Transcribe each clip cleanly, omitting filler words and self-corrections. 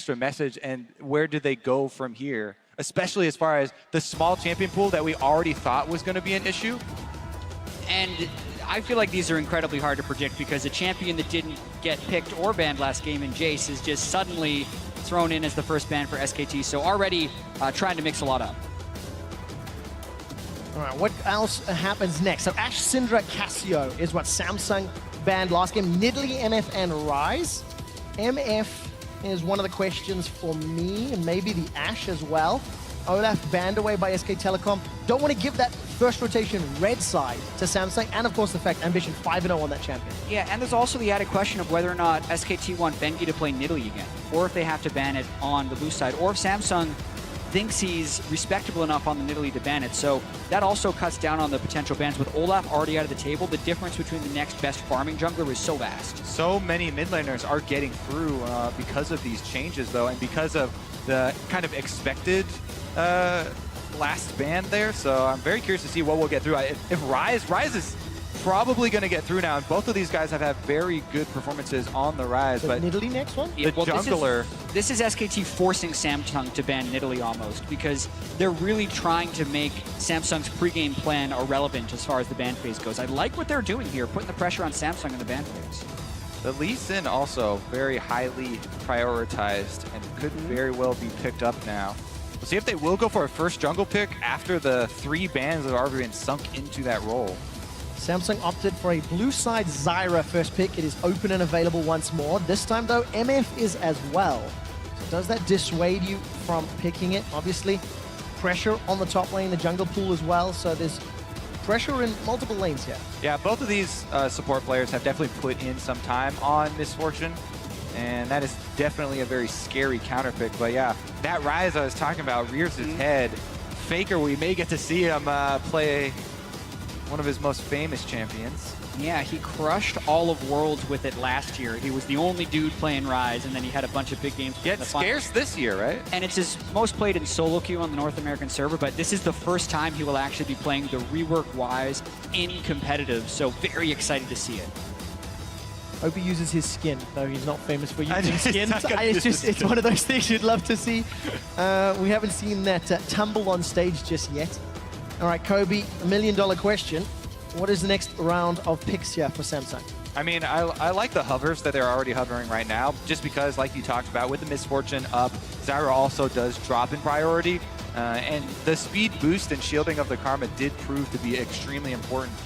extra message, and where do they go from here? Especially as far as the small champion pool that we already thought was going to be an issue. And I feel like these are incredibly hard to predict because a champion that didn't get picked or banned last game in Jace is just suddenly thrown in as the first ban for SKT. So already trying to mix a lot up. All right, what else happens next? So Ashe, Syndra, Casio is what Samsung banned last game. Nidalee, MF, and Rise. MF is one of the questions for me, and maybe the Ashe as well. Olaf banned away by SK Telecom. Don't want to give that first rotation red side to Samsung, and of course the fact Ambition 5-0 on that champion. Yeah, and there's also the added question of whether or not SKT want Bengi to play Nidalee again, or if they have to ban it on the blue side, or if Samsung thinks he's respectable enough on the Nidalee to ban it. So that also cuts down on the potential bans. With Olaf already out of the table, the difference between the next best farming jungler is so vast. So many mid laners are getting through because of these changes, though, and because of the kind of expected last ban there. So I'm very curious to see what we'll get through. If Rise is probably going to get through now, and both of these guys have had very good performances on the Rise. But Nidalee next one? The jungler. This is SKT forcing Samsung to ban Nidalee almost, because they're really trying to make Samsung's pregame plan irrelevant as far as the ban phase goes. I like what they're doing here, putting the pressure on Samsung in the ban phase. The Lee Sin also very highly prioritized and could very well be picked up now. We'll see if they will go for a first jungle pick after the 3 bans that have already been sunk into that role. Samsung opted for a blue side Zyra first pick. It is open and available once more. This time though, MF is as well. So does that dissuade you from picking it? Obviously, pressure on the top lane, the jungle pool as well. So there's pressure in multiple lanes here. Yeah, both of these support players have definitely put in some time on Misfortune, and that is definitely a very scary counter pick. But yeah, that Rise I was talking about rears his head. Faker, we may get to see him play one of his most famous champions. Yeah, he crushed all of Worlds with it last year. He was the only dude playing Rise, and then he had a bunch of big games. Yet scarce this year, right? And it's his most played in solo queue on the North American server, but this is the first time he will actually be playing the rework Wise in competitive, so very excited to see it. Hope he uses his skin, though he's not famous for using skin. It's one of those things you'd love to see. We haven't seen that tumble on stage just yet. All right, Kobe, $1 million question. What is the next round of picks here for Samsung? I mean, I like the hovers that they're already hovering right now, just because, like you talked about, with the Misfortune up, Zyra also does drop in priority. And the speed boost and shielding of the Karma did prove to be extremely important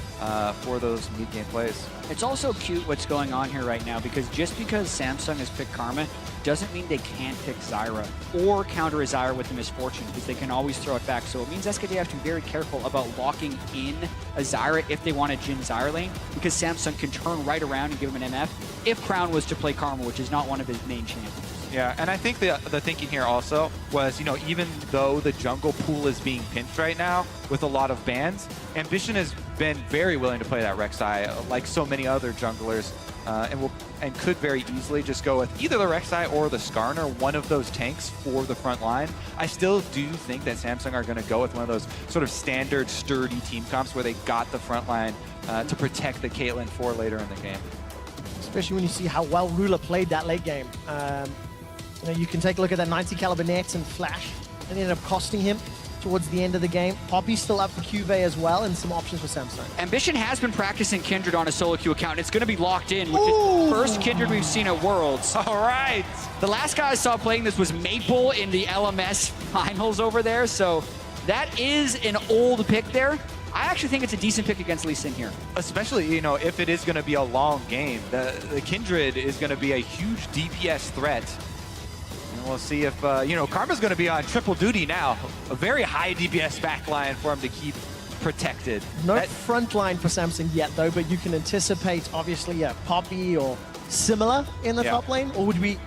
for those mid-game plays. It's also cute what's going on here right now, because just because Samsung has picked Karma doesn't mean they can't pick Zyra or counter a Zyra with the Misfortune, because they can always throw it back. So it means SKT have to be very careful about locking in a Zyra if they want to Jhin Zyra lane, because Samsung can turn right around and give him an MF if Crown was to play Karma, which is not one of his main champions. Yeah, and I think the thinking here also was, you know, even though the jungle pool is being pinched right now with a lot of bans, Ambition has been very willing to play that Rek'Sai like so many other junglers, and could very easily just go with either the Rek'Sai or the Skarner, one of those tanks for the front line. I still do think that Samsung are going to go with one of those sort of standard sturdy team comps where they got the front line to protect the Caitlyn for later in the game. Especially when you see how well Ruler played that late game. You know, you can take a look at that 90 caliber nets and flash, and ended up costing him towards the end of the game. Poppy's still up for QV as well, and some options for Samsung. Ambition has been practicing Kindred on a solo queue account. It's going to be locked in, which is the first Kindred we've seen at Worlds. All right. The last guy I saw playing this was Maple in the LMS finals over there, so that is an old pick there. I actually think it's a decent pick against Lee Sin here. Especially, you know, if it is going to be a long game. The Kindred is going to be a huge DPS threat. And we'll see if, you know, Karma's going to be on triple duty now. A very high DPS backline for him to keep protected. No front line for Samsung yet, though, but you can anticipate, obviously, Poppy or similar in the top lane, or would we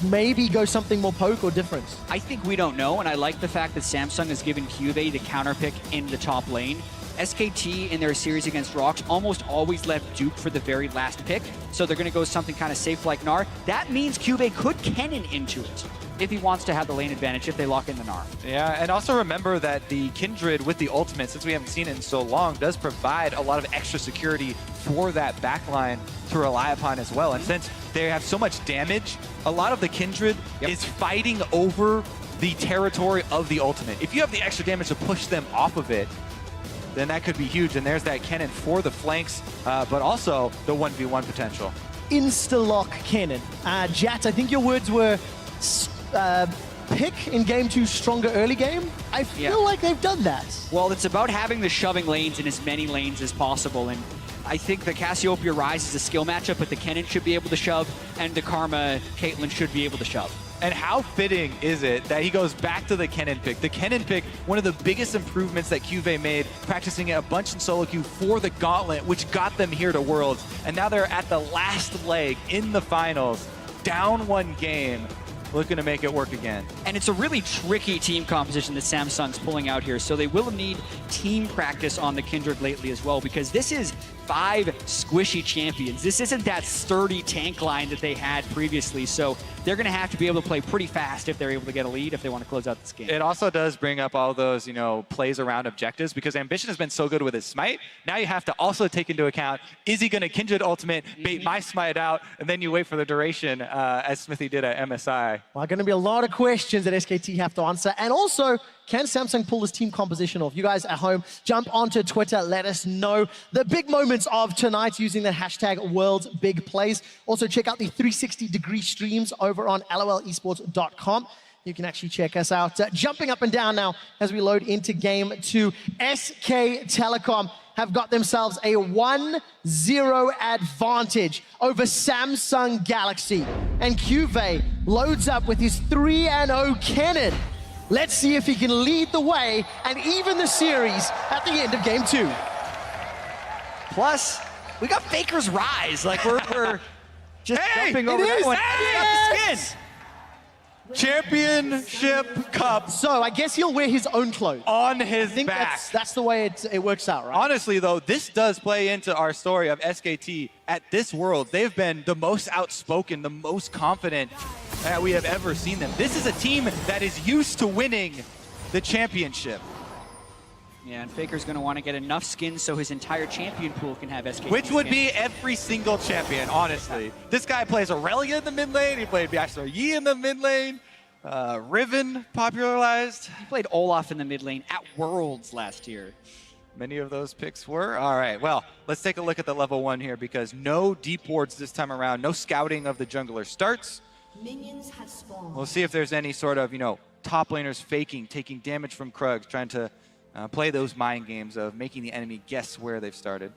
maybe go something more poke or difference? I think we don't know, and I like the fact that Samsung has given QV the counter pick in the top lane. SKT in their series against Rocks almost always left Duke for the very last pick, so they're going to go something kind of safe like Gnar. That means QV could cannon into it if he wants to have the lane advantage if they lock in the Gnar. Yeah, and also remember that the Kindred with the ultimate, since we haven't seen it in so long, does provide a lot of extra security for that backline to rely upon as well. And since they have so much damage, a lot of the Kindred is fighting over the territory of the ultimate. If you have the extra damage to push them off of it, then that could be huge. And there's that cannon for the flanks, but also the 1v1 potential. Insta-lock cannon. Jat, I think your words were pick in game 2 stronger early game. I feel like they've done that. Well, it's about having the shoving lanes in as many lanes as possible, and I think the Cassiopeia Rise is a skill matchup, but the Kennen should be able to shove, and the Karma Caitlyn should be able to shove. And how fitting is it that he goes back to the Kennen pick? The Kennen pick, one of the biggest improvements that QV made, practicing it a bunch in solo queue for the Gauntlet, which got them here to Worlds. And now they're at the last leg in the finals, down 1 game, looking to make it work again. And it's a really tricky team composition that Samsung's pulling out here, so they will need team practice on the Kindred lately as well, because this is 5 squishy champions. This isn't that sturdy tank line that they had previously, so they're going to have to be able to play pretty fast if they're able to get a lead, if they want to close out this game. It also does bring up all those, plays around objectives, because Ambition has been so good with his smite. Now you have to also take into account, is he going to Kindred ultimate, bait my smite out, and then you wait for the duration, as Smithy did at MSI. Well, going to be a lot of questions that SKT have to answer. And also, can Samsung pull this team composition off? You guys at home, jump onto Twitter, let us know the big moments of tonight using the hashtag #WorldBigPlays. Also, check out the 360-degree streams over on lolesports.com. You can actually check us out. Jumping up and down now as we load into game 2. SK Telecom have got themselves a 1-0 advantage over Samsung Galaxy. And QV loads up with his 3-0 Kennen. Let's see if he can lead the way and even the series at the end of game 2. Plus, we got Faker's Rise. Like, we're just jumping over is! that one. Hey! We got the skin. Championship Cup So I guess he'll wear his own clothes. on his I think back. that's the way it works out, right? Honestly, though, this does play into our story of SKT at this World. They've been the most outspoken, the most confident that we have ever seen them. This is a team that is used to winning the championship. Yeah, and Faker's going to want to get enough skins so his entire champion pool can have SKT Which would skins. be every single champion, honestly. This guy plays Aurelia in the mid lane. He played Bachelor Yi in the mid lane. Riven popularized. He played Olaf in the mid lane at Worlds last year. Many of those picks were. All right, well, let's take a look at the level 1 here, because no deep wards this time around. No scouting of the jungler starts. Minions have spawned. We'll see if there's any sort of, top laners faking, taking damage from Krugs, trying to play those mind games of making the enemy guess where they've started.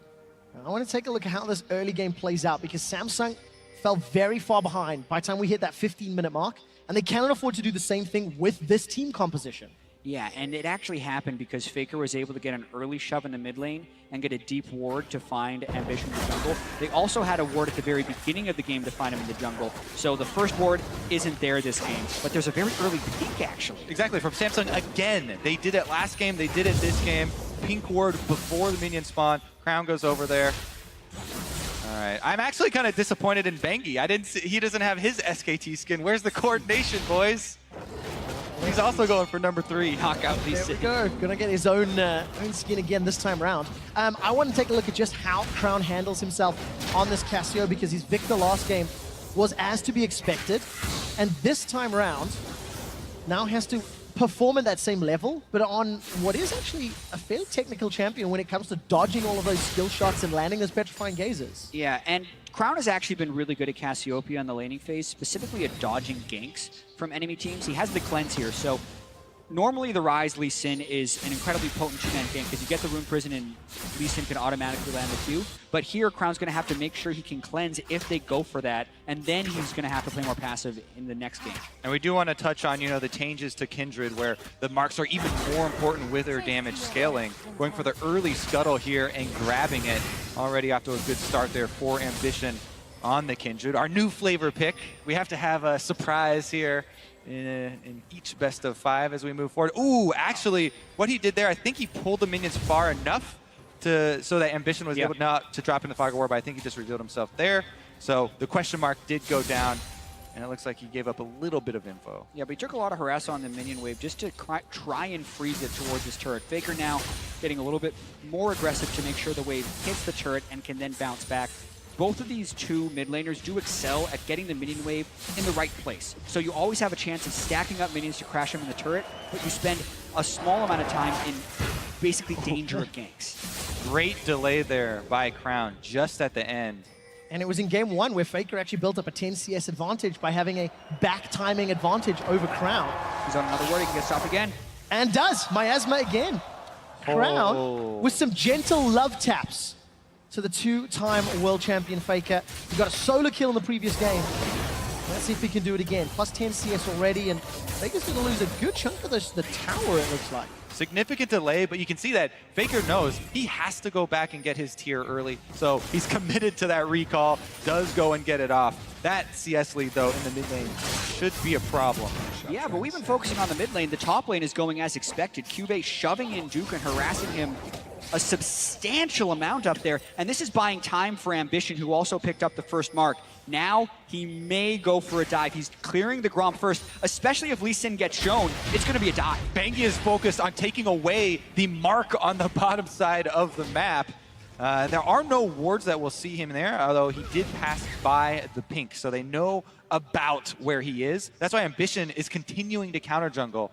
I want to take a look at how this early game plays out, because Samsung fell very far behind by the time we hit that 15-minute mark, and they cannot afford to do the same thing with this team composition. Yeah, and it actually happened because Faker was able to get an early shove in the mid lane and get a deep ward to find Ambition in the jungle. They also had a ward at the very beginning of the game to find him in the jungle. So the first ward isn't there this game, but there's a very early peek, actually. Exactly, from Samsung again. They did it last game, they did it this game. Pink ward before the minion spawn. Crown goes over there. All right, I'm actually kind of disappointed in Bengi. He doesn't have his SKT skin. Where's the coordination, boys? He's also going for number 3. Knock out these There we go. Gonna get his own skin again this time around. I want to take a look at just how Crown handles himself on this Cassio, because his Victor last game was as to be expected, and this time around now has to perform at that same level, but on what is actually a fairly technical champion when it comes to dodging all of those skill shots and landing those petrifying gazes. Yeah, and Crown has actually been really good at Cassiopeia on the laning phase, specifically at dodging ganks from enemy teams. He has the cleanse here, so normally the Rise Lee Sin is an incredibly potent two-man gank because you get the Rune Prison and Lee Sin can automatically land the Q. But here, Crown's going to have to make sure he can cleanse if they go for that, and then he's going to have to play more passive in the next game. And we do want to touch on, the changes to Kindred, where the marks are even more important with their damage scaling. Going for the early scuttle here and grabbing it. Already off to a good start there for Ambition on the Kindred. Our new flavor pick. We have to have a surprise here in each best of 5 as we move forward. Ooh, actually, what he did there, I think he pulled the minions far enough so that Ambition was able not to drop in the Fog of War, but I think he just revealed himself there. So the question mark did go down. And it looks like he gave up a little bit of info. Yeah, but he took a lot of harass on the minion wave just to try and freeze it towards his turret. Faker now getting a little bit more aggressive to make sure the wave hits the turret and can then bounce back. Both of these two mid laners do excel at getting the minion wave in the right place. So you always have a chance of stacking up minions to crash them in the turret, but you spend a small amount of time in basically danger of ganks. Great delay there by Crown just at the end. And it was in game 1 where Faker actually built up a 10 CS advantage by having a back timing advantage over Crown. He's on another word, he can get stopped again. And does, Miasma again. Crown with some gentle love taps to the 2-time world champion Faker. He got a solo kill in the previous game. Let's see if he can do it again. Plus 10 CS already, and Faker's gonna lose a good chunk of the tower, it looks like. Significant delay, but you can see that Faker knows he has to go back and get his tier early. So he's committed to that recall, does go and get it off. That CS lead, though, in the mid lane should be a problem. Yeah, but we've been focusing on the mid lane. The top lane is going as expected. Cube shoving in Duke and harassing him a substantial amount up there. And this is buying time for Ambition, who also picked up the first mark. Now he may go for a dive. He's clearing the Gromp first, especially if Lee Sin gets shown. It's going to be a dive. Bengi is focused on taking away the mark on the bottom side of the map. There are no wards that will see him there, although he did pass by the pink, so they know about where he is. That's why Ambition is continuing to counter jungle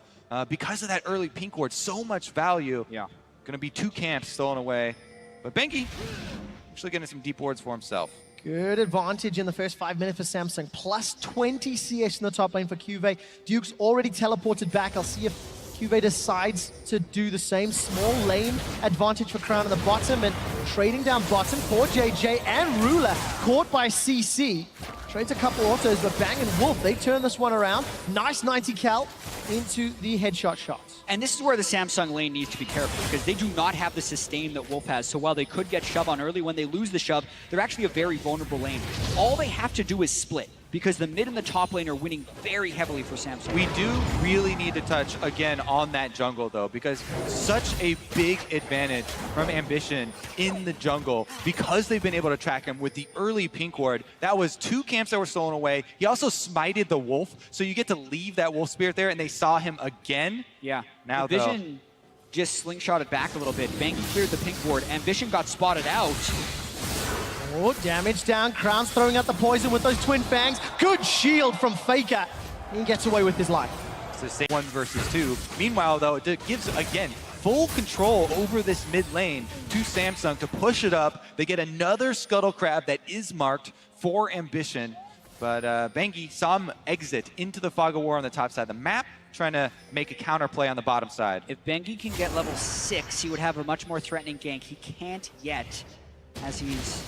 because of that early pink ward. So much value. Yeah. Going to be 2 camps stolen away. But Bengi actually getting some deep wards for himself. Good advantage in the first 5 minutes for Samsung. Plus 20 CS in the top lane for Cuvée. Duke's already teleported back. I'll see if Cuvée decides to do the same. Small lane advantage for Crown in the bottom, and trading down bottom. Poor JJ and Ruler caught by CC. Trades a couple autos, but Bang and Wolf, they turn this one around. Nice 90 cal into the headshot shots. And this is where the Samsung lane needs to be careful, because they do not have the sustain that Wolf has. So while they could get shove on early, when they lose the shove, they're actually a very vulnerable lane. All they have to do is split, because the mid and the top lane are winning very heavily for Samsung. We do really need to touch again on that jungle, though, because such a big advantage from Ambition in the jungle because they've been able to track him with the early pink ward. That was 2 camps that were stolen away. He also smited the wolf, so you get to leave that wolf spirit there, and they saw him again. Yeah. Now Vision just slingshotted back a little bit. Banky cleared the pink ward. Ambition got spotted out. Oh, damage down. Crown's throwing out the poison with those twin fangs. Good shield from Faker. He gets away with his life. It's the same 1 versus 2. Meanwhile, though, it gives, again, full control over this mid lane to Samsung to push it up. They get another Scuttle Crab that is marked for Ambition. But Bengi saw him exit into the Fog of War on the top side of the map, trying to make a counterplay on the bottom side. If Bengi can get level 6, he would have a much more threatening gank. He can't yet, as he's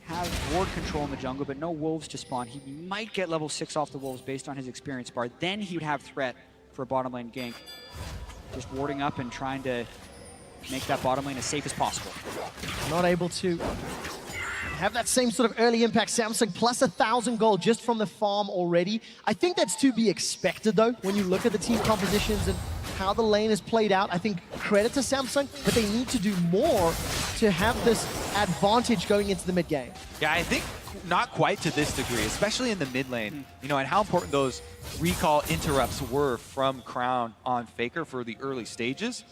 have ward control in the jungle, but no wolves to spawn. He might get level 6 off the wolves based on his experience bar. Then he would have threat for a bottom lane gank. Just warding up and trying to make that bottom lane as safe as possible. Not able to have that same sort of early impact. Samsung plus 1,000 gold just from the farm already. I think that's to be expected, though, when you look at the team compositions and how the lane is played out. I think credit to Samsung, but they need to do more to have this advantage going into the mid game. Yeah, I think not quite to this degree, especially in the mid lane, you know, and how important those recall interrupts were from Crown on Faker for the early stages.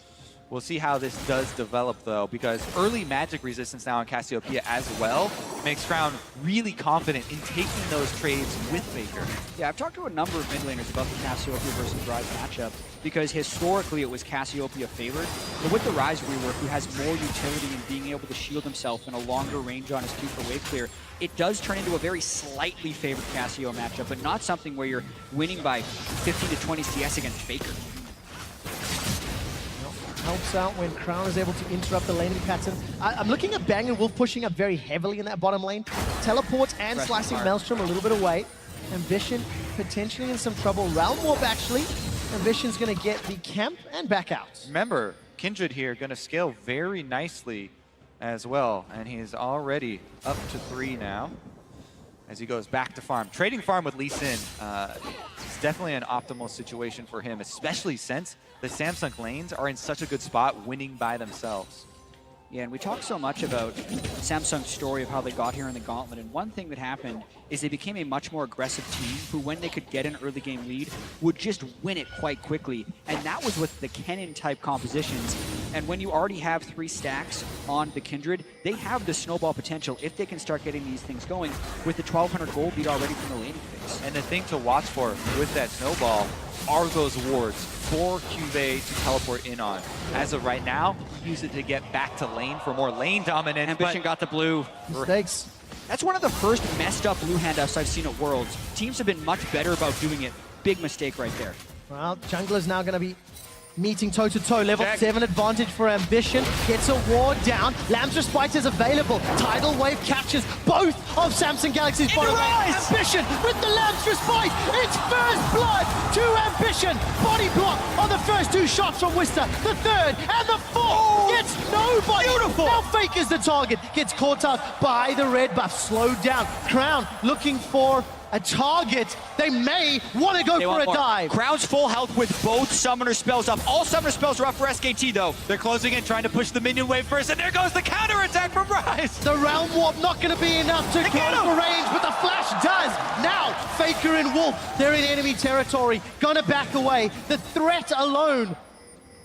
We'll see how this does develop, though, because early magic resistance now on Cassiopeia as well makes Crown really confident in taking those trades with Faker. Yeah, I've talked to a number of mid laners about the Cassiopeia versus Ryze matchup, because historically it was Cassiopeia favored. But with the Ryze rework, who has more utility in being able to shield himself in a longer range on his Q for wave clear, it does turn into a very slightly favored Cassio matchup, but not something where you're winning by 15 to 20 CS against Faker. Helps out when Crown is able to interrupt the laning pattern. I'm looking at Bang & Wolf pushing up very heavily in that bottom lane. Teleports and slicing Maelstrom a little bit away. Ambition potentially in some trouble. Realm Warp actually. Ambition's going to get the camp and back out. Remember, Kindred here going to scale very nicely as well, and he's already up to 3 now as he goes back to farm. Trading farm with Lee Sin is definitely an optimal situation for him, especially since the Samsung lanes are in such a good spot winning by themselves. Yeah, and we talk so much about Samsung's story of how they got here in the gauntlet, and one thing that happened is they became a much more aggressive team who, when they could get an early game lead, would just win it quite quickly. And that was with the Kennen-type compositions. And when you already have 3 stacks on the Kindred, they have the snowball potential if they can start getting these things going with the 1,200 gold lead already from the laning phase. And the thing to watch for with that snowball are those wards for Cuvée to teleport in on. As of right now, use it to get back to lane for more lane dominance. Ambition got the blue. Mistakes. That's one of the first messed up blue handoffs I've seen at Worlds. Teams have been much better about doing it. Big mistake right there. Well, jungler's now going to be meeting toe-to-toe. Level Jack. 7 advantage for Ambition. Gets a ward down. Lamb's Respite is available. Tidal Wave captures both of Samsung Galaxy's bottom lane. Ambition with the Lamb's Respite. It's first blood to Ambition. Body block on the first 2 shots from Wister. The third and the fourth gets nobody. Beautiful. Now Fake is the target. Gets caught up by the red buff. Slowed down. Crown looking for a target. They may want to go for a dive. Crown's full health with both summoner spells up. All summoner spells are up for SKT though. They're closing in, trying to push the minion wave first, and there goes the counterattack from Rise! The Realm Warp not going to be enough to go for range, but the flash does. Now, Faker and Wolf, they're in enemy territory. Gonna back away. The threat alone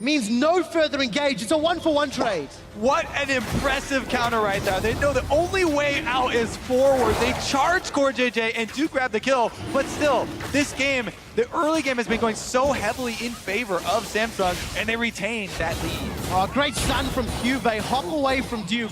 means no further engage. It's a 1-for-1 trade. What an impressive counter right there. They know the only way out is forward. They charge Core JJ and do grab the kill, but still, this game, the early game has been going so heavily in favor of Samsung, and they retain that lead. Oh, great stun from Cuvée. Hop away from Duke.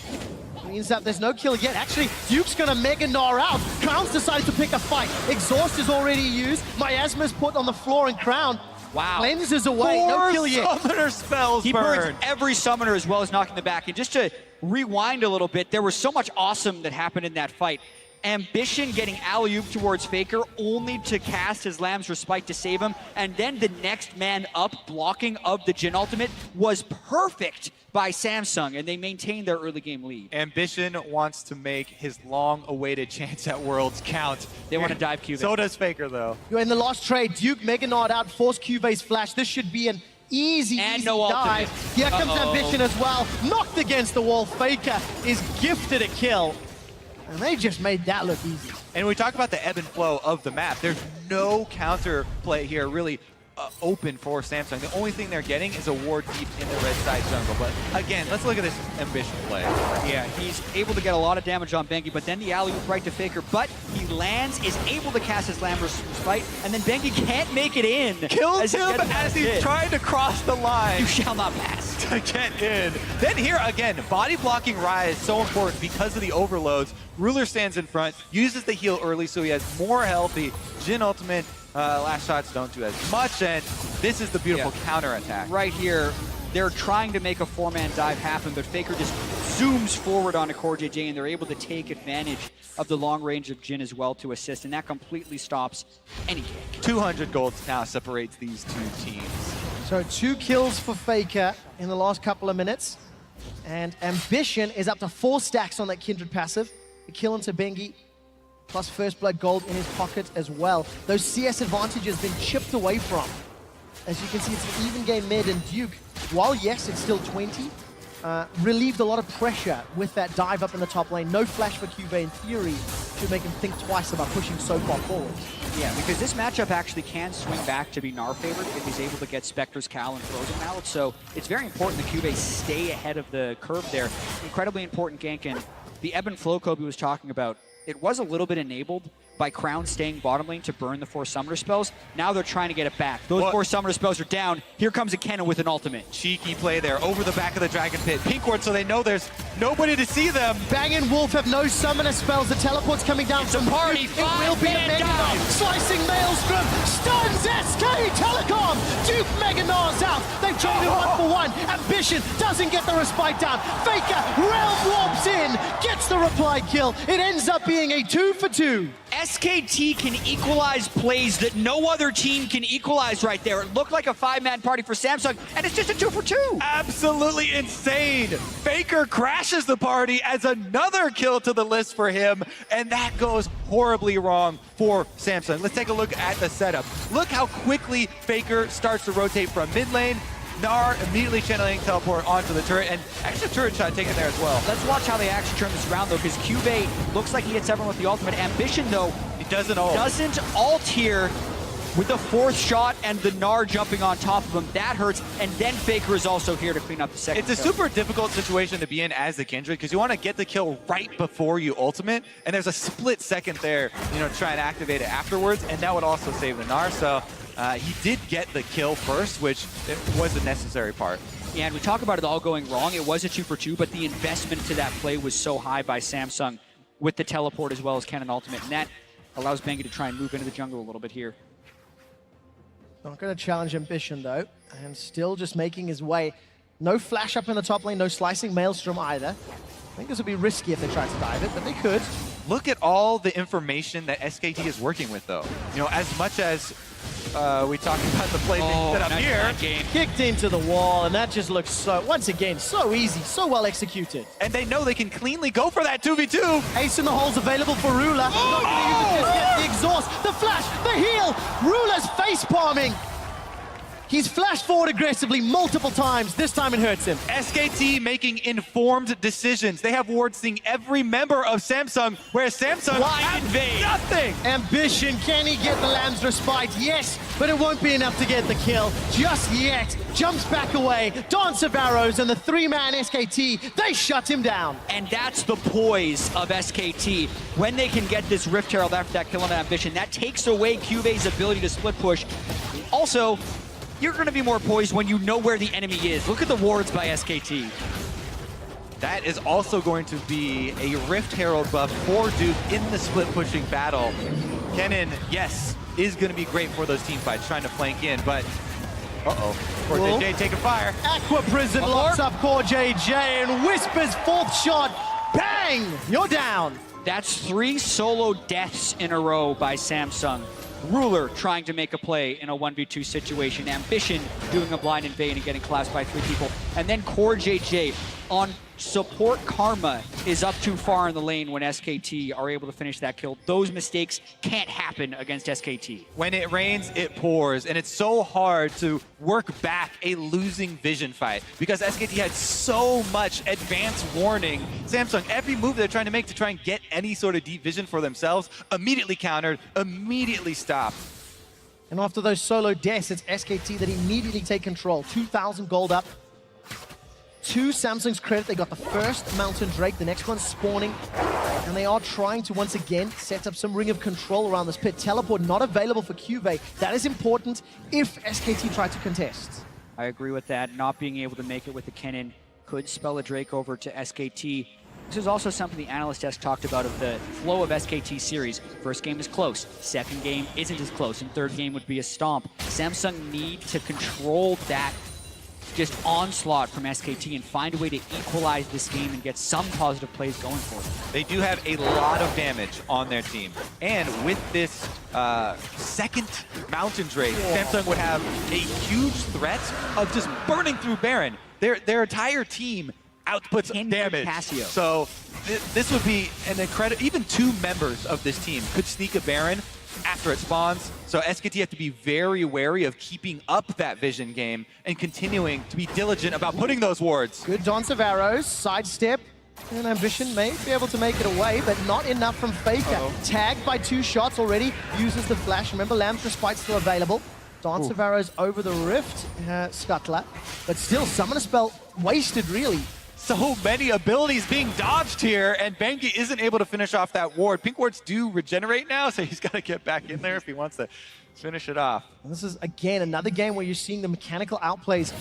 Means that there's no kill yet. Actually, Duke's gonna Mega Gnar out. Crown's decided to pick a fight. Exhaust is already used. Miasma's put on the floor, and Crown cleanses away. No kill yet. Summoner spells He burn. burns every summoner as well as knocking the back. And just to rewind a little bit, there was so much awesome that happened in that fight. Ambition getting alley-oop towards Faker only to cast his Lamb's Respite to save him. And then the next man up blocking of the Jhin ultimate was perfect by Samsung, and they maintained their early game lead. Ambition wants to make his long-awaited chance at Worlds count. They want to dive Cuvée. So does Faker, though. In the last trade, Duke Mega Gnar'd out, forced Cuvé's flash. This should be an easy no dive. ultimate. Here comes Ambition as well. Knocked against the wall. Faker is gifted a kill. And they just made that look easy. And we talk about the ebb and flow of the map. There's no counter play here really open for Samsung. The only thing they're getting is a ward deep in the red side jungle. But again, let's look at this Ambition play. Yeah, he's able to get a lot of damage on Bengi, but then the alley-oop right to Faker, but he lands, is able to cast his Lamb's Respite, and then Bengi can't make it in. Kills him as he's trying to cross the line. You shall not pass. To get in. Then here again, body blocking Rise is so important because of the overloads. Ruler stands in front, uses the heal early so he has more health. The Jhin ultimate, last shots don't do as much, and this is the beautiful counter attack. Right here, they're trying to make a 4-man dive happen, but Faker just zooms forward onto Core JJ, and they're able to take advantage of the long range of Jhin as well to assist, and that completely stops any gank. 200 gold now separates these two teams. So 2 kills for Faker in the last couple of minutes. And Ambition is up to 4 stacks on that Kindred passive. The kill into Bengi, plus first blood gold in his pocket as well. Those CS advantages been chipped away from. As you can see, it's an even game mid, and Duke, while yes, it's still 20, relieved a lot of pressure with that dive up in the top lane. No flash for Cuvée in theory should make him think twice about pushing so far forward. Yeah, because this matchup actually can swing back to be Gnar favored if he's able to get Spectre's Cal and Frozen Mallet. So it's very important that Cuvée stay ahead of the curve there. Incredibly important gank, and the ebb and flow Kobe was talking about, it was a little bit enabled by Crown staying bottom lane to burn the 4 summoner spells. Now they're trying to get it back. Those 4 summoner spells are down. Here comes a Kennen with an ultimate. Cheeky play there over the back of the Dragon Pit. Pink ward, so they know there's nobody to see them. Bang and Wolf have no summoner spells. The teleport's coming down from party. Duke. It will be a Mega Gnar. Slicing Maelstrom. Stuns SK Telecom. Duke Mega Gnar's out. They've traded 1-for-1. Ambition doesn't get the respite down. Faker Realm Warps in. Gets the reply kill. It ends up being a 2-for-2. SKT can equalize plays that no other team can equalize right there. It looked like a 5-man party for Samsung, and it's just a 2-for-2. Absolutely insane. Faker crashes the party as another kill to the list for him, and that goes horribly wrong for Samsung. Let's take a look at the setup. Look how quickly Faker starts to rotate from mid lane Gnar immediately channeling teleport onto the turret, and extra turret shot taken there as well. Let's watch how they actually turn this around, though, because Cube looks like he hits everyone with the ultimate. Ambition, though, He doesn't ult. doesn't ult here with the 4th shot and the Gnar jumping on top of him. That hurts, and then Faker is also here to clean up the second It's a kill. super difficult situation to be in as the Kindred because you want to get the kill right before you ultimate, and there's a split second there, to try and activate it afterwards, and that would also save the Gnar. So he did get the kill first, which it was a necessary part. Yeah, and we talk about it all going wrong. It was a 2-for-2, but the investment to that play was so high by Samsung with the teleport as well as Cannon ultimate, and that allows Bengi to try and move into the jungle a little bit here. Not going to challenge Ambition, though, and still just making his way. No flash up in the top lane, no slicing Maelstrom either. I think this would be risky if they tried to dive it, but they could. Look at all the information that SKT is working with, though. As much as we talked about the play being set up nice here, game. Kicked into the wall, and that just looks so, once again, so easy, so well executed. and they know they can cleanly go for that 2v2. Ace in the hole's available for Ruler. Not gonna use it just yet. The exhaust, the flash, the heal. Ruler's face palming. He's flashed forward aggressively multiple times. This time it hurts him. SKT making informed decisions. They have wards seeing every member of Samsung, whereas Samsung Blind has invade. nothing. Ambition, can he get the Lamb's Respite? Yes, but it won't be enough to get the kill just yet. Jumps back away, Dance of Arrows, and the 3-man SKT, they shut him down. And that's the poise of SKT. When they can get this Rift Herald after that kill on Ambition, that takes away Cube's ability to split push. Also, you're going to be more poised when you know where the enemy is. Look at the wards by SKT. That is also going to be a Rift Herald buff for Duke in the split pushing battle. Kennen, yes, is going to be great for those team fights, trying to flank in, but Core Whoa. JJ taking fire. Aqua Prison locks up Core JJ and whispers 4th shot. Bang! You're down. That's 3 solo deaths in a row by Samsung. Ruler trying to make a play in a 1v2 situation. Ambition doing a blind invade and getting collapsed by 3 people. And then Core JJ on support Karma is up too far in the lane when SKT are able to finish that kill. Those mistakes can't happen against SKT. When it rains, it pours, and it's so hard to work back a losing Vision fight because SKT had so much advance warning. Samsung, every move they're trying to make to try and get any sort of deep vision for themselves, immediately countered, immediately stopped. And after those solo deaths, it's SKT that immediately take control. 2,000 gold up. To Samsung's credit, they got the first Mountain Drake, the next one's spawning, and they are trying to once again set up some ring of control around this pit. Teleport not available for Cube. That is important if SKT try to contest. I agree with that. Not being able to make it with the Kennen could spell a Drake over to SKT. This is also something the analyst desk talked about of the flow of SKT series. First game is close, second game isn't as close, and third game would be a stomp. Samsung need to control that just onslaught from SKT and find a way to equalize this game and get some positive plays going for them. They do have a lot of damage on their team. And with this second Mountain Drake, Samsung would have a huge threat of just burning through Baron. Their entire team outputs damage. Casio. So this would be an incredible, even 2 members of this team could sneak a Baron after it spawns. So SKT have to be very wary of keeping up that vision game and continuing to be diligent about putting those wards. Good Dance of Arrows, sidestep, and Ambition may be able to make it away, but not enough from Faker. Tagged by 2 shots already, uses the flash. Remember, Lamb's Respite still available. Dance of Arrows over the Rift, Scuttler, but still, Summoner Spell wasted, really. So many abilities being dodged here, and Bengi isn't able to finish off that ward. Pink wards do regenerate now, so he's got to get back in there if he wants to finish it off. And this is, again, another game where you're seeing the mechanical outplays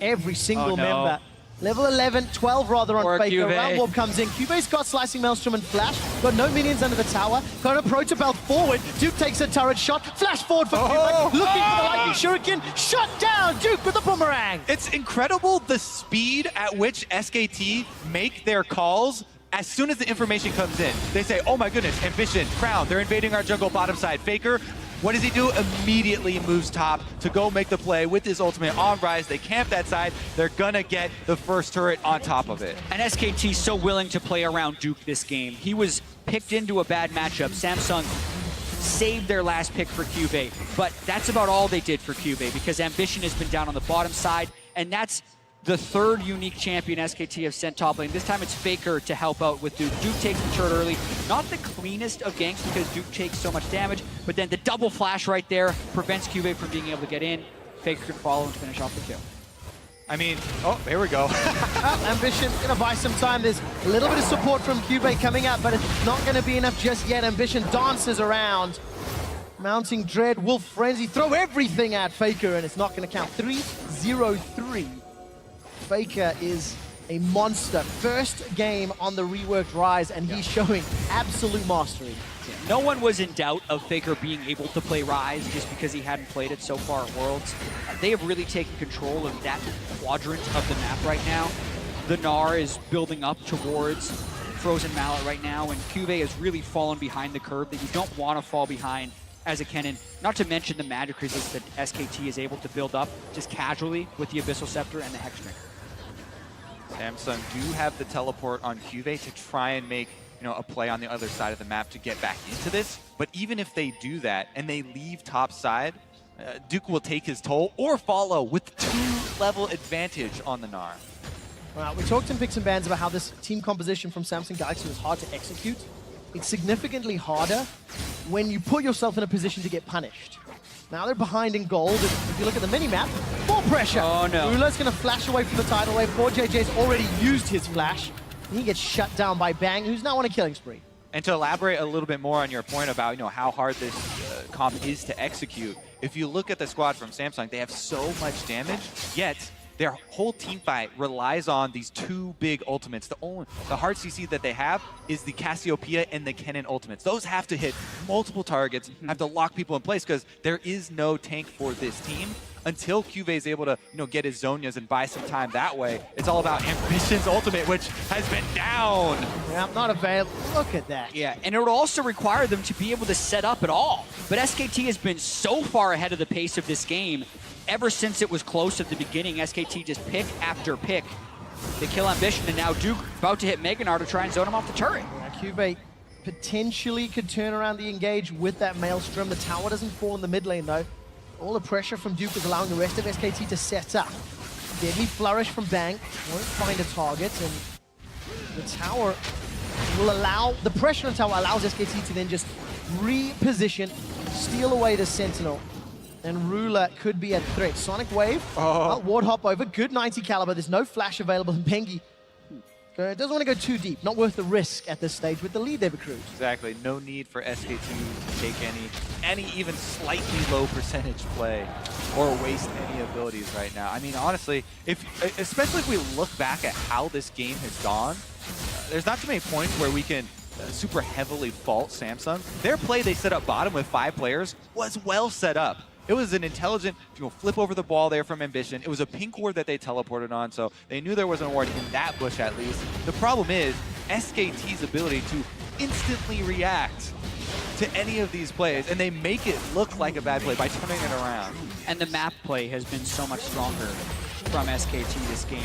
every single member. Level 11, 12 rather on Faker. Cube. Round Warp comes in. Cube's got Slicing Maelstrom and Flash. Got no minions under the tower. Got a Protobelt forward. Duke takes a turret shot. Flash forward for Cube. Looking for the Lightning Shuriken. Shut down. Duke with the boomerang. It's incredible the speed at which SKT make their calls. As soon as the information comes in, they say, oh my goodness, Ambition, Crown, they're invading our jungle bottom side. Faker, what does he do? Immediately moves top to go make the play with his ultimate on Rise. They camp that side. They're gonna get the first turret on top of it. And SKT so willing to play around Duke this game. He was picked into a bad matchup. Samsung saved their last pick for Cube, but that's about all they did for Cube because Ambition has been down on the bottom side. And that's the third unique champion SKT have sent top lane. This time it's Faker to help out with Duke. Duke takes the turret early. Not the cleanest of ganks because Duke takes so much damage, but then the double flash right there prevents Cube from being able to get in. Faker can follow and finish off the kill. I mean, oh, there we go. Ambition gonna buy some time. There's a little bit of support from Cube coming up, but it's not gonna be enough just yet. Ambition dances around. Mounting Dread, Wolf Frenzy, throw everything at Faker, and it's not gonna count. 3-0-3. Faker is a monster. First game on the reworked Rise, and he's showing absolute mastery. No one was in doubt of Faker being able to play Rise just because he hadn't played it so far at Worlds. They have really taken control of that quadrant of the map right now. The Gnar is building up towards Frozen Mallet right now, and Cube has really fallen behind the curve that you don't want to fall behind as a Kennen. Not to mention the magic resist that SKT is able to build up just casually with the Abyssal Scepter and the Hexdrinker. Samsung do have the teleport on Cube to try and make a play on the other side of the map to get back into this. But even if they do that and they leave top side, Duke will take his toll or follow with 2-level advantage on the Gnar. We talked in Picks and Bans about how this team composition from Samsung Galaxy was hard to execute. It's significantly harder when you put yourself in a position to get punished. Now they're behind in gold, and if you look at the mini-map, full pressure. Oh no. Rula's gonna flash away from the tidal wave. 4JJ's already used his flash. He gets shut down by Bang, who's now on a killing spree. And to elaborate a little bit more on your point about how hard this comp is to execute, if you look at the squad from Samsung, they have so much damage, yet their whole team fight relies on these two big ultimates. The hard CC that they have is the Cassiopeia and the Kennen ultimates. Those have to hit multiple targets, have to lock people in place because there is no tank for this team. Until Cube is able to, get his Zonias and buy some time that way, it's all about Ambition's ultimate, which has been down. Yeah, not available. Look at that. Yeah, and it would also require them to be able to set up at all. But SKT has been so far ahead of the pace of this game. Ever since it was close at the beginning, SKT just pick after pick. They kill Ambition, and now Duke about to hit Mega Gnar to try and zone him off the turret. Yeah, Cube potentially could turn around the engage with that Maelstrom. The tower doesn't fall in the mid lane, though. All the pressure from Duke is allowing the rest of SKT to set up. Deadly Flourish from Bang, won't find a target, and the tower will allow, the pressure on the tower allows SKT to then just reposition, steal away the Sentinel, and Ruler could be a threat. Sonic Wave, Ward Hop over, good 90 caliber, there's no flash available, and Pengi doesn't want to go too deep, not worth the risk at this stage with the lead they've accrued. Exactly, no need for SKT to take any even slightly low percentage play or waste any abilities right now. I mean, honestly, especially if we look back at how this game has gone, there's not too many points where we can super heavily fault Samsung. Their play they set up bottom with 5 players was well set up. It was an intelligent flip over the ball there from Ambition. It was a pink ward that they teleported on, so they knew there was an ward in that bush at least. The problem is SKT's ability to instantly react to any of these plays, and they make it look like a bad play by turning it around. And the map play has been so much stronger from SKT this game.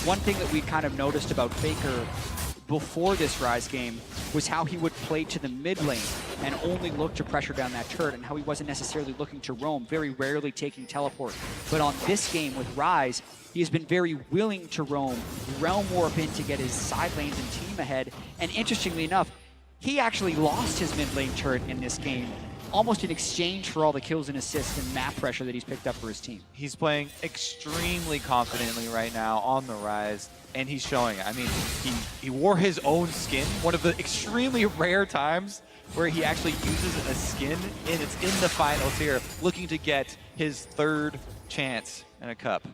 One thing that we kind of noticed about Faker before this Rise game was how he would play to the mid lane and only look to pressure down that turret, and how he wasn't necessarily looking to roam, very rarely taking teleport. But on this game with Rise, he has been very willing to roam, realm warp in to get his side lanes and team ahead. And interestingly enough, he actually lost his mid lane turret in this game, almost in exchange for all the kills and assists and map pressure that he's picked up for his team. He's playing extremely confidently right now on the Rise, and he's showing it. I mean, he wore his own skin, one of the extremely rare times where he actually uses a skin, and it's in the finals here, looking to get his 3rd chance in a cup.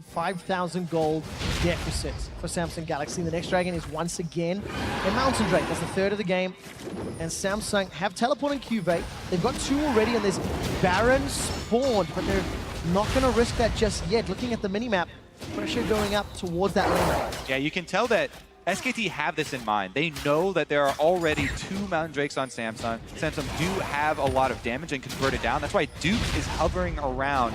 5,000 gold deficit for Samsung Galaxy. The next dragon is once again a Mountain Drake. That's the 3rd of the game. And Samsung have teleporting Cube. They've got 2 already, and there's Baron spawned, but they're not going to risk that just yet. Looking at the minimap, pressure going up towards that lane. Yeah, you can tell that SKT have this in mind. They know that there are already 2 Mountain Drakes on Samsung. Samsung do have a lot of damage and convert it down. That's why Duke is hovering around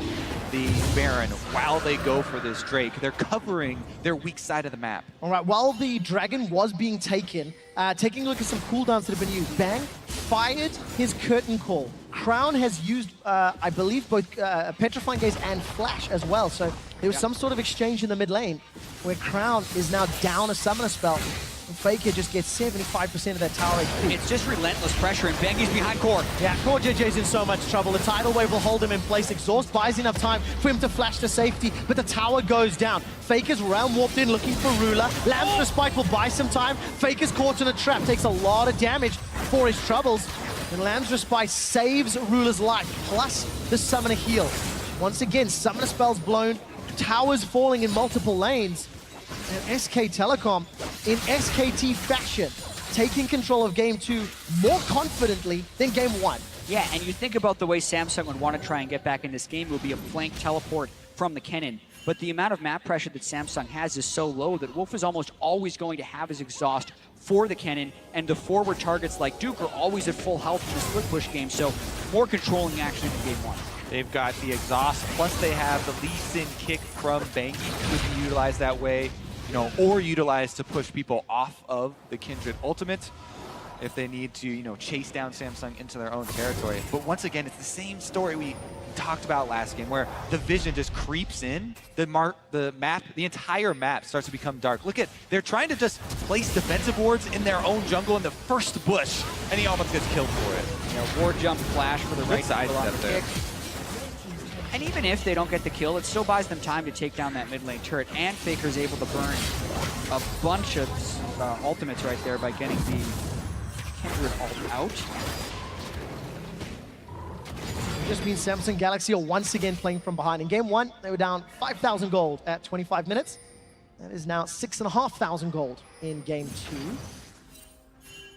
the Baron while they go for this Drake. They're covering their weak side of the map. All right, while the dragon was being taken, taking a look at some cooldowns that have been used, Bang fired his curtain call Crown has used, I believe, both Petrifying Gaze and Flash as well. So there was some sort of exchange in the mid lane where Crown is now down a Summoner spell. And Faker just gets 75% of that tower HP. It's just relentless pressure, and Bengi's behind Core. Yeah, Core JJ's in so much trouble. The Tidal Wave will hold him in place. Exhaust buys enough time for him to flash to safety, but the tower goes down. Faker's realm warped in looking for Ruler. Lands the spike will buy some time. Faker's caught in a trap, takes a lot of damage for his troubles. And Lamb's Respite saves Ruler's life, plus the Summoner heal. Once again, Summoner spells blown, towers falling in multiple lanes. And SK Telecom, in SKT fashion, taking control of Game 2 more confidently than Game 1. Yeah, and you think about the way Samsung would want to try and get back in this game, it would be a flank teleport from the Kennen. But the amount of map pressure that Samsung has is so low that Wolf is almost always going to have his exhaust for the Kennen, and the forward targets like Duke are always at full health in the split push game, so more controlling action in Game 1. They've got the exhaust, plus they have the Lee Sin kick from Banky, which can be utilized that way, or utilized to push people off of the Kindred ultimate if they need to, chase down Samsung into their own territory. But once again, it's the same story we talked about last game, where the vision just creeps in. The entire map starts to become dark. Look at, they're trying to just place defensive wards in their own jungle in the first bush, and he almost gets killed for it. Ward jump flash for the right side step there. And even if they don't get the kill, it still buys them time to take down that mid lane turret, and Faker's able to burn a bunch of ultimates right there by getting the Kindred ult out. It just means Samsung Galaxy are once again playing from behind. In Game 1, they were down 5,000 gold at 25 minutes. That is now 6,500 gold in Game 2.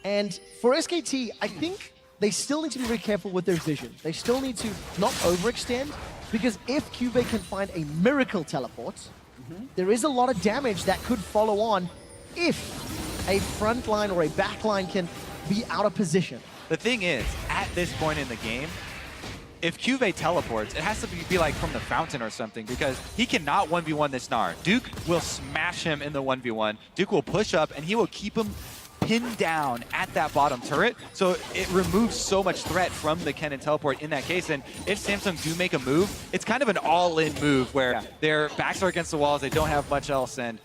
And for SKT, I think they still need to be very careful with their vision. They still need to not overextend, because if Cuvée can find a miracle teleport, there is a lot of damage that could follow on if a front line or a back line can be out of position. The thing is, at this point in the game, if Cuvée teleports, it has to be like from the fountain or something, because he cannot 1v1 this Gnar. Duke will smash him in the 1v1. Duke will push up, and he will keep him pinned down at that bottom turret, so it removes so much threat from the Kennen teleport in that case. And if Samsung do make a move, it's kind of an all-in move where their backs are against the walls, they don't have much else, and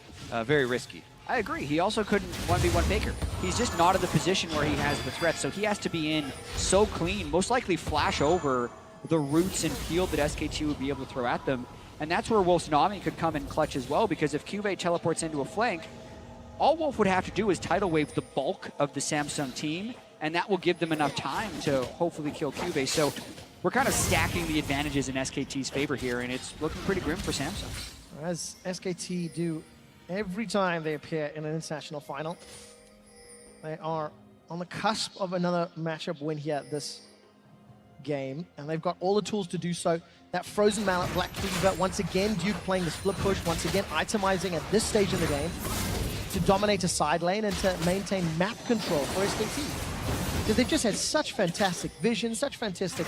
very risky. I agree. He also couldn't 1v1 Faker. He's just not in the position where he has the threat, so he has to be in so clean, most likely flash over the roots and field that SKT would be able to throw at them. And that's where Wolf's Nami could come in clutch as well, because if Cuvée teleports into a flank, all Wolf would have to do is tidal wave the bulk of the Samsung team, and that will give them enough time to hopefully kill Cuvée. So we're kind of stacking the advantages in SKT's favor here, and it's looking pretty grim for Samsung. As SKT do every time they appear in an international final, they are on the cusp of another matchup win here this game, and they've got all the tools to do so. That Frozen Mallet, Black Cleaver, once again Duke playing the split push, once again itemizing at this stage in the game to dominate a side lane and to maintain map control for SKT. Because they've just had such fantastic vision, such fantastic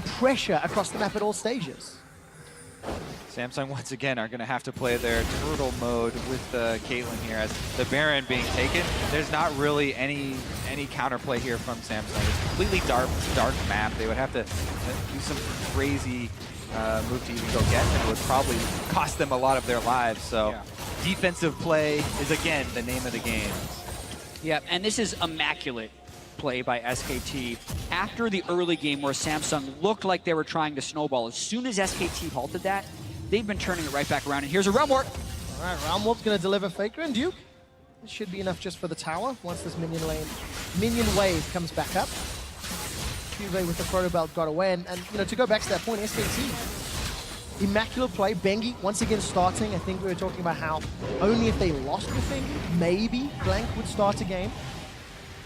pressure across the map at all stages. Samsung once again are going to have to play their turtle mode with Caitlyn here, as the Baron being taken. There's not really any counterplay here from Samsung. It's completely dark map. They would have to do some crazy move to even go get, and it would probably cost them a lot of their lives. So defensive play is again the name of the game. Yeah, and this is immaculate play by SKT. After the early game where Samsung looked like they were trying to snowball, as soon as SKT halted that, they've been turning it right back around. And here's a Realm Warp. All right, Realm Warp's going to deliver Faker and Duke. This should be enough just for the tower once this minion wave comes back up. Cuvée with the Proto Belt got away. And to go back to that point, SKT, immaculate play. Bengi once again starting. I think we were talking about how only if they lost the thing, maybe Blank would start a game.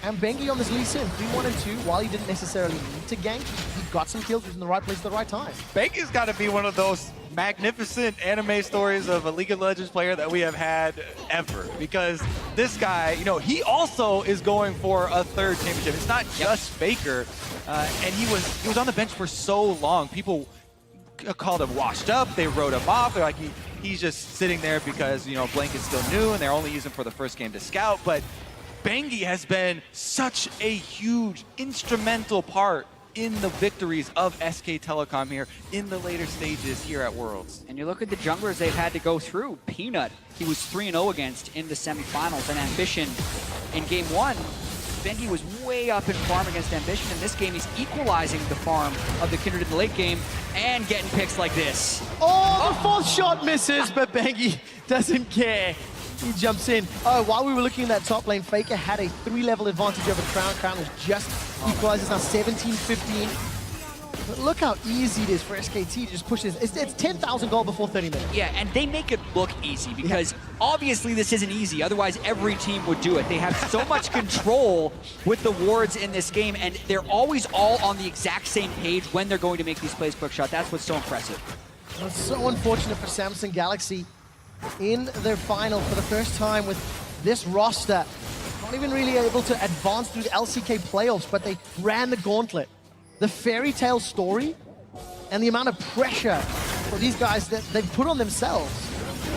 And Bengi on this Lee Sin, 3-1 and 2, while he didn't necessarily need to gank, he got some kills, he was in the right place at the right time. Bengi's got to be one of those magnificent anime stories of a League of Legends player that we have had ever. Because this guy, he also is going for a third championship. It's not just Faker. And he was on the bench for so long. People called him washed up. They wrote him off. They're like, he's just sitting there because, Blank is still new and they're only using him for the first game to scout. But Bengi has been such a huge instrumental part in the victories of SK Telecom here in the later stages here at Worlds. And you look at the junglers they've had to go through. Peanut, he was 3-0 against in the semifinals, and Ambition in game 1. Bengi was way up in farm against Ambition. In this game, he's equalizing the farm of the Kindred in the late game and getting picks like this. Oh, the fourth shot misses, but Bengi doesn't care. He jumps in. Oh, while we were looking at that top lane, Faker had a 3-level advantage over Crown. Crown was just equalized. It's now 17-15. But look how easy it is for SKT to just push this. It's 10,000 gold before 30 minutes. Yeah, and they make it look easy because obviously this isn't easy. Otherwise, every team would do it. They have so much control with the wards in this game, and they're always all on the exact same page when they're going to make these plays quick shot. That's what's so impressive. It's so unfortunate for Samsung Galaxy in their final for the first time with this roster. Not even really able to advance through the LCK playoffs, but they ran the gauntlet. The fairy tale story and the amount of pressure for these guys that they've put on themselves.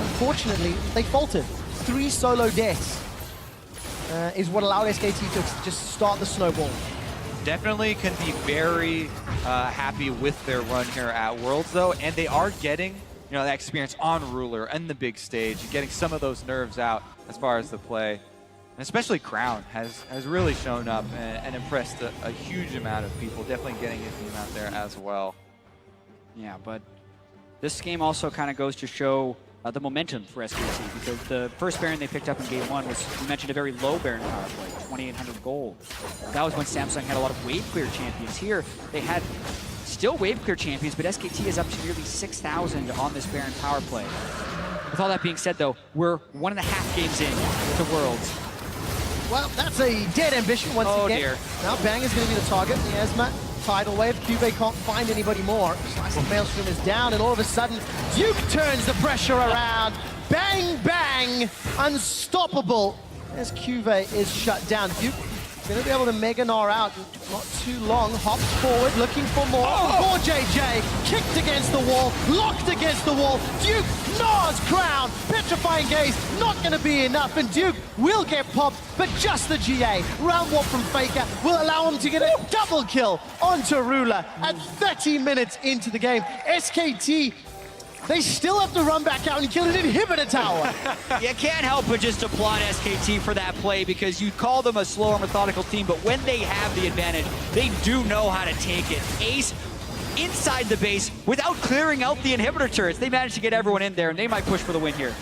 Unfortunately, they faltered. 3 solo deaths is what allowed SKT to just start the snowball. Definitely can be very happy with their run here at Worlds, though, and they are getting that experience on Ruler and the big stage, getting some of those nerves out as far as the play. And especially Crown has really shown up and impressed a huge amount of people, definitely getting his name out there as well. Yeah, but this game also kind of goes to show the momentum for SKT, because the first Baron they picked up in game 1 was, you mentioned, a very low Baron power play, 2,800 gold. That was when Samsung had a lot of wave clear champions. Here, they had still wave clear champions, but SKT is up to nearly 6,000 on this Baron power play. With all that being said, though, we're 1.5 games in to Worlds. Well, that's a dead ambition once again. Oh dear. Now Bang is going to be the target. The Esma tidal wave. Cube can't find anybody more. Slice of Maelstrom is down, and all of a sudden, Duke turns the pressure around. Bang, bang, unstoppable as Cube is shut down. Duke going to be able to Mega Gnar out. Not too long. Hops forward, looking for more. Oh! JJ kicked against the wall, locked against the wall. Duke gnaws Crown. Petrifying Gaze, not going to be enough, and Duke will get popped, but just the GA. Round warp from Faker will allow him to get a double kill onto Ruler at 30 minutes into the game. SKT, they still have to run back out and kill an inhibitor tower. You can't help but just applaud SKT for that play, because you call them a slower, methodical team, but when they have the advantage, they do know how to take it. Ace inside the base without clearing out the inhibitor turrets. They managed to get everyone in there, and they might push for the win here.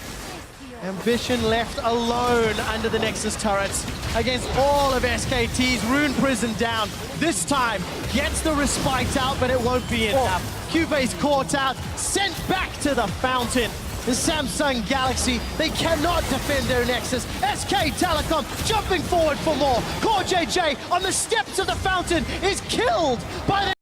Ambition left alone under the Nexus turrets against all of SKT's. Rune Prison down. This time gets the respite out, but it won't be enough. Cube's caught out, sent back to the fountain. The Samsung Galaxy, they cannot defend their Nexus. SK Telecom jumping forward for more. Core JJ on the steps of the fountain is killed by the